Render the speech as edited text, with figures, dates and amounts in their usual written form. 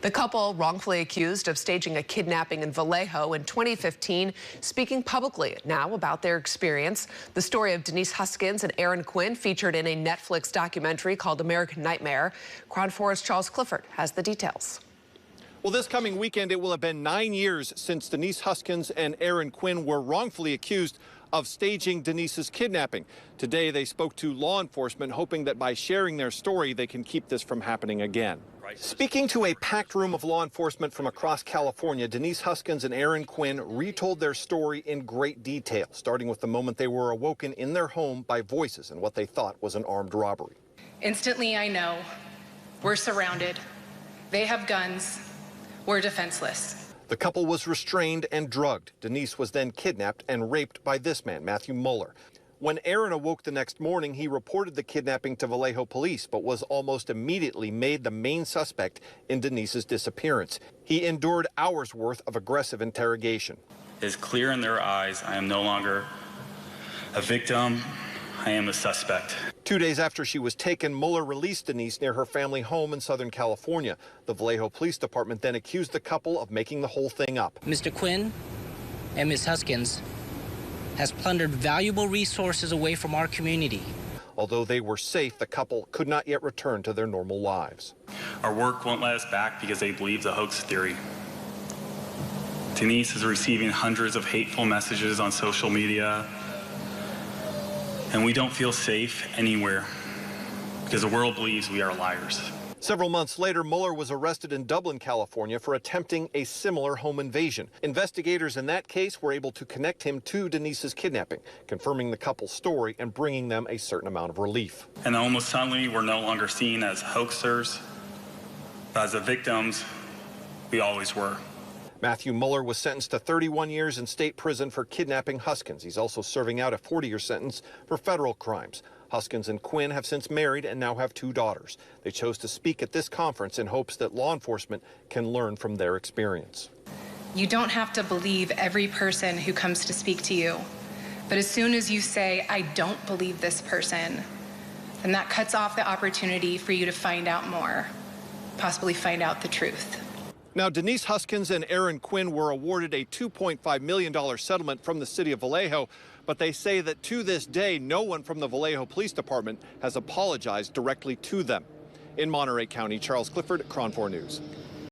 The couple, wrongfully accused of staging a kidnapping in Vallejo in 2015, speaking publicly now about their experience. The story of Denise Huskins and Aaron Quinn featured in a Netflix documentary called American Nightmare. Crown 4's Charles Clifford has the details. Well, this coming weekend, it will have been 9 years since Denise Huskins and Aaron Quinn were wrongfully accused of staging Denise's kidnapping. Today, they spoke to law enforcement, hoping that by sharing their story, they can keep this from happening again. Speaking to a packed room of law enforcement from across California, Denise Huskins and Aaron Quinn retold their story in great detail, starting with the moment they were awoken in their home by voices and what they thought was an armed robbery. Instantly, I know we're surrounded. They have guns. We're defenseless. The couple was restrained and drugged. Denise was then kidnapped and raped by this man, Matthew Muller. When Aaron awoke the next morning, he reported the kidnapping to Vallejo police, but was almost immediately made the main suspect in Denise's disappearance. He endured hours worth of aggressive interrogation. It's clear in their eyes, I am no longer a victim, I am a suspect. 2 days after she was taken, Muller released Denise near her family home in Southern California. The Vallejo Police Department then accused the couple of making the whole thing up. Mr. Quinn and Ms. Huskins has plundered valuable resources away from our community. Although they were safe, the couple could not yet return to their normal lives. Our work won't let us back because they believe the hoax theory. Denise is receiving hundreds of hateful messages on social media, and we don't feel safe anywhere because the world believes we are liars. Several months later, Muller was arrested in Dublin, California for attempting a similar home invasion. Investigators in that case were able to connect him to Denise's kidnapping, confirming the couple's story and bringing them a certain amount of relief. And almost suddenly, we're no longer seen as hoaxers, but as the victims we always were. Matthew Muller was sentenced to 31 years in state prison for kidnapping Huskins. He's also serving out a 40-year sentence for federal crimes. Huskins and Quinn have since married and now have 2 daughters. They chose to speak at this conference in hopes that law enforcement can learn from their experience. You don't have to believe every person who comes to speak to you. But as soon as you say, I don't believe this person, then that cuts off the opportunity for you to find out more, possibly find out the truth. Now, Denise Huskins and Aaron Quinn were awarded a $2.5 million settlement from the city of Vallejo, but they say that to this day, no one from the Vallejo Police Department has apologized directly to them. In Monterey County, Charles Clifford, Crown 4 News.